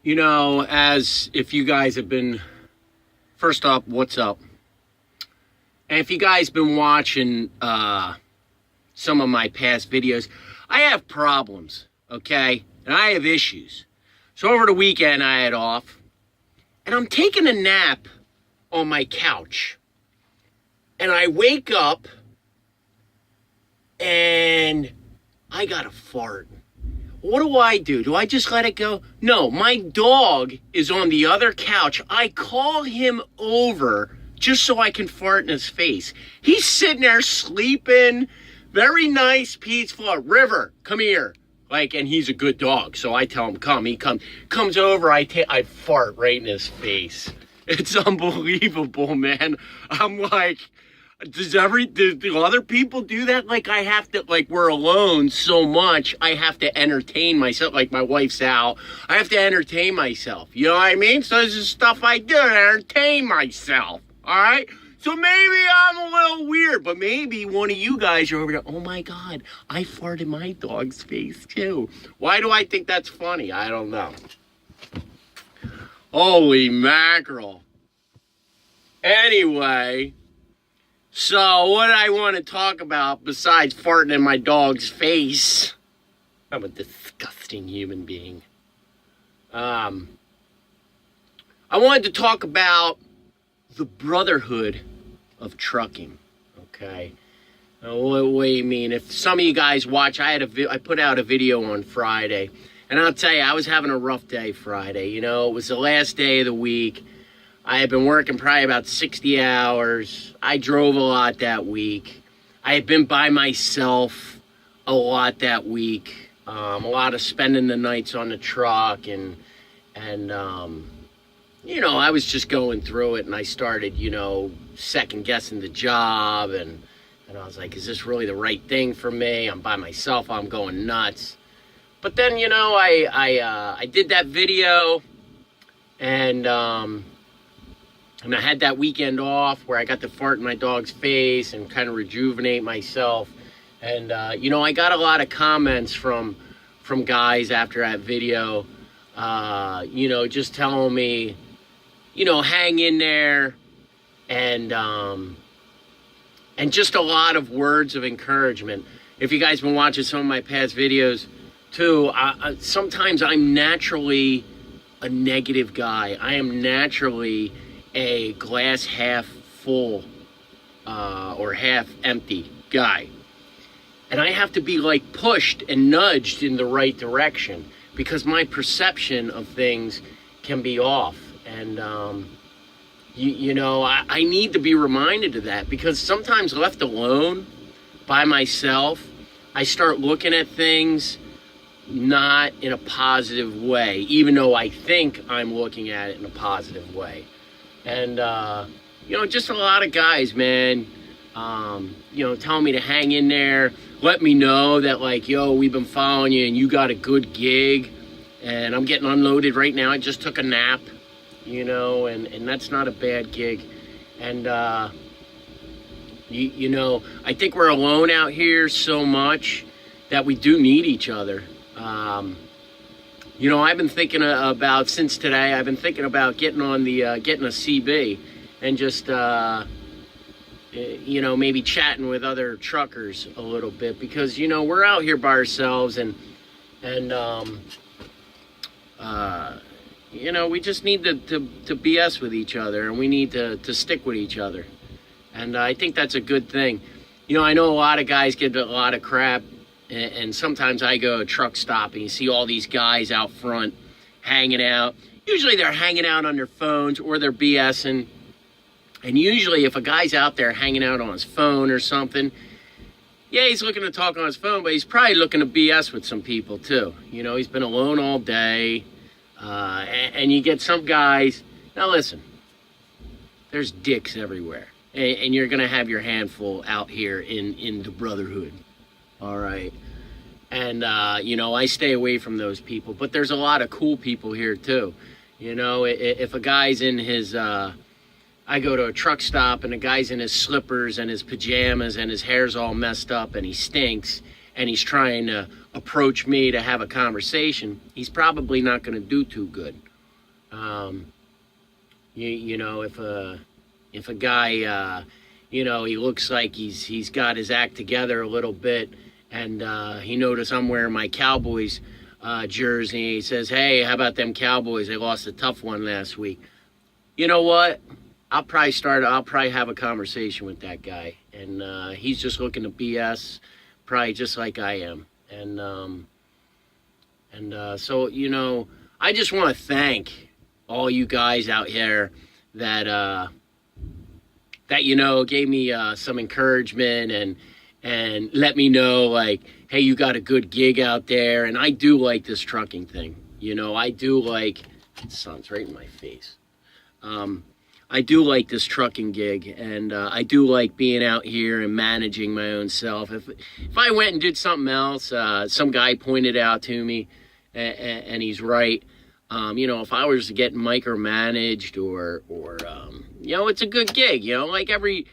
You know, as if you guys have been, first up, what's up? And if you guys been watching some of my past videos, I have problems, okay? And I have issues. So over the weekend I had off, and I'm taking a nap on my couch. And I wake up, and I got a fart. What do? Do I just let it go? No, my dog is on the other couch. I call him over just so I can fart in his face. He's sitting there sleeping, very nice, peaceful. River, come here. And he's a good dog, so I tell him, come. He comes over, I fart right in his face. It's unbelievable, man. I'm like, do other people do that? I have to, we're alone so much, I have to entertain myself. My wife's out, I have to entertain myself. You know what I mean? So this is stuff I do to entertain myself, all right? So maybe I'm a little weird, but maybe one of you guys are over there, oh my God, I farted in my dog's face too. Why do I think that's funny? I don't know. Holy mackerel. Anyway, so what I want to talk about besides farting in my dog's face, I'm a disgusting human being. I wanted to talk about the brotherhood of trucking, okay? What do you mean? If some of you guys watch, I put out a video on Friday, and I'll tell you, I was having a rough day Friday. You know, it was the last day of the week. I had been working probably about 60 hours. I drove a lot that week. I had been by myself a lot that week. A lot of spending the nights on the truck, and you know, I was just going through it, and I started, you know, second guessing the job, and I was like, is this really the right thing for me? I'm by myself, I'm going nuts. But then, you know, I did that video, and I had that weekend off where I got to fart in my dog's face and kind of rejuvenate myself. And, you know, I got a lot of comments from guys after that video, you know, just telling me, you know, hang in there, and just a lot of words of encouragement. If you guys been watching some of my past videos too, sometimes I'm naturally a negative guy. I am naturally a glass half full or half empty guy. And I have to be pushed and nudged in the right direction because my perception of things can be off. And, you know, I need to be reminded of that because sometimes left alone by myself, I start looking at things not in a positive way, even though I think I'm looking at it in a positive way. And, you know, just a lot of guys, man, you know, telling me to hang in there, let me know that, yo, we've been following you and you got a good gig, and I'm getting unloaded right now. I just took a nap, you know, and that's not a bad gig. And, you know, I think we're alone out here so much that we do need each other. You know, I've been thinking about, since today, I've been thinking about getting on the, getting a CB and just, you know, maybe chatting with other truckers a little bit because, you know, we're out here by ourselves and you know, we just need to BS with each other, and we need to stick with each other. And I think that's a good thing. You know, I know a lot of guys get a lot of crap. And sometimes I go to a truck stop and you see all these guys out front hanging out. Usually they're hanging out on their phones or they're BSing. And usually if a guy's out there hanging out on his phone or something, yeah, he's looking to talk on his phone, but he's probably looking to BS with some people too. You know, he's been alone all day. And you get some guys. Now listen, there's dicks everywhere. And you're going to have your handful out here in the brotherhood. All right. And, you know, I stay away from those people. But there's a lot of cool people here, too. You know, if a guy's in his, I go to a truck stop and a guy's in his slippers and his pajamas and his hair's all messed up and he stinks and he's trying to approach me to have a conversation, he's probably not going to do too good. You know, if a guy, you know, he looks like he's got his act together a little bit, and he noticed I'm wearing my Cowboys jersey. He says, "Hey, how about them Cowboys? They lost a tough one last week." You know what? I'll probably have a conversation with that guy, and he's just looking to BS, probably just like I am, so you know, I just want to thank all you guys out here that you know gave me some encouragement and let me know, like, hey, you got a good gig out there. And I do like this trucking thing. You know, I do like, the sun's right in my face. I do like this trucking gig, and I do like being out here and managing my own self. If I went and did something else, some guy pointed out to me, and he's right. You know, if I was to get micromanaged or you know, it's a good gig. You know, like every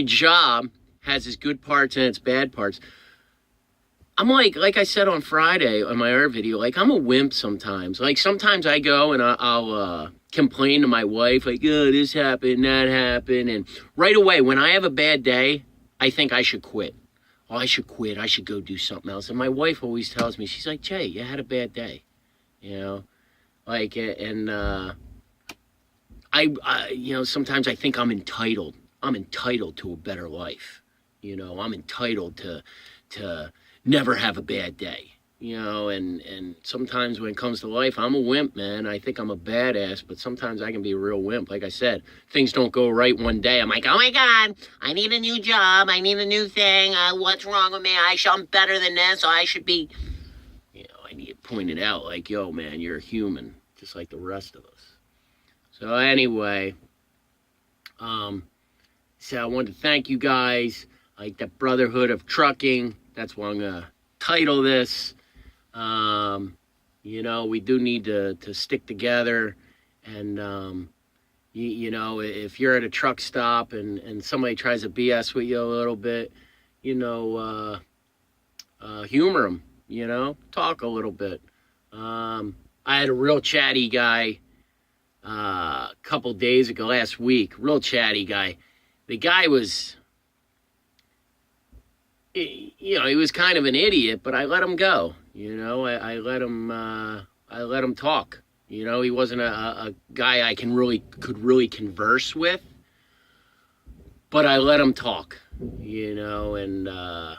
job has its good parts and its bad parts. I'm like I said on Friday on my other video, like, I'm a wimp sometimes. Like, sometimes I go and I'll complain to my wife, like, oh, this happened, that happened. And right away, when I have a bad day, I think I should quit. Oh, I should quit. I should go do something else. And my wife always tells me, she's like, Jay, you had a bad day. You know? Like, and I you know, sometimes I think I'm entitled. I'm entitled to a better life. You know, I'm entitled to never have a bad day. You know, and sometimes when it comes to life, I'm a wimp, man. I think I'm a badass, but sometimes I can be a real wimp. Like I said, things don't go right one day. I'm like, oh my God, I need a new job. I need a new thing. What's wrong with me? I'm better than this, so I should be, you know, I need it pointed out, like, yo, man, you're a human, just like the rest of us. So anyway, so I wanted to thank you guys, like the Brotherhood of Trucking. That's what I'm going to title this. You know, we do need to stick together, and you know, if you're at a truck stop and somebody tries to BS with you a little bit, you know, humor them, you know, talk a little bit. I had a real chatty guy a couple days ago, last week, real chatty guy. The guy was, you know, he was kind of an idiot, but I let him go. You know, I let him talk. You know, he wasn't a guy I could really converse with, but I let him talk. You know, and I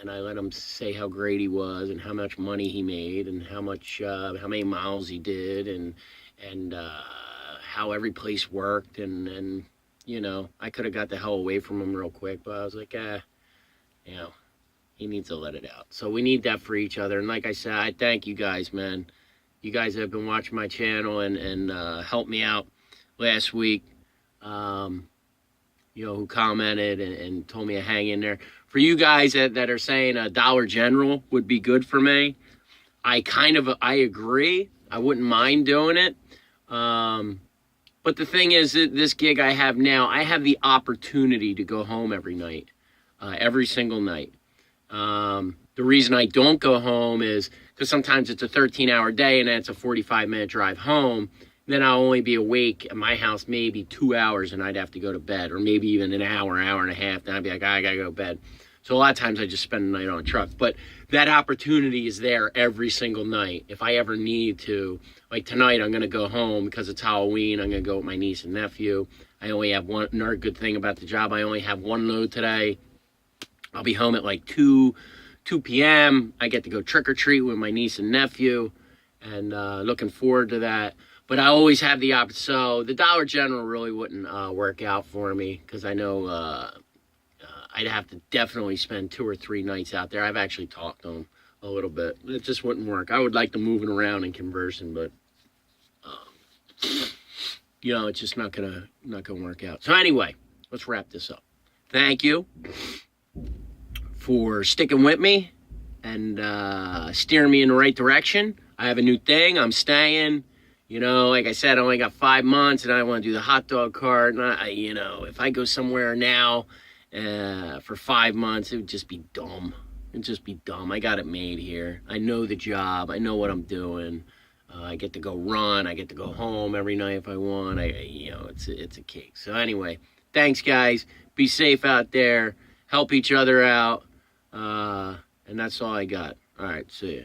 let him say how great he was and how much money he made and how many miles he did and how every place worked and you know, I could have got the hell away from him real quick, but I was like, you know, he needs to let it out. So we need that for each other. And like I said, I thank you guys, man. You guys have been watching my channel and helped me out last week. You know, who commented and told me to hang in there. For you guys that are saying a Dollar General would be good for me, I agree. I wouldn't mind doing it. But the thing is, this gig I have now, I have the opportunity to go home every night. Every single night. The reason I don't go home is because sometimes it's a 13-hour day and then it's a 45-minute drive home. Then I'll only be awake at my house maybe 2 hours and I'd have to go to bed, or maybe even an hour and a half. Then I'd be like, I gotta go to bed. So a lot of times I just spend the night on a truck. But that opportunity is there every single night. If I ever need to, like tonight, I'm gonna go home because it's Halloween. I'm gonna go with my niece and nephew. I only have another good thing about the job, I only have one load today. I'll be home at like 2 p.m. I get to go trick-or-treat with my niece and nephew, and looking forward to that. But I always have the option. So the Dollar General really wouldn't work out for me because I know I'd have to definitely spend 2 or 3 nights out there. I've actually talked to them a little bit. It just wouldn't work. I would like to moving around and conversing, but you know, it's just not gonna work out. So anyway, let's wrap this up. Thank you for sticking with me and steering me in the right direction. I have a new thing. I'm staying. You know, like I said, I only got 5 months, and I want to do the hot dog cart. And you know, if I go somewhere now for 5 months, it would just be dumb. It'd just be dumb. I got it made here. I know the job. I know what I'm doing. I get to go run. I get to go home every night if I want. It's a kick. So anyway, thanks, guys. Be safe out there. Help each other out. And that's all I got. All right, see ya.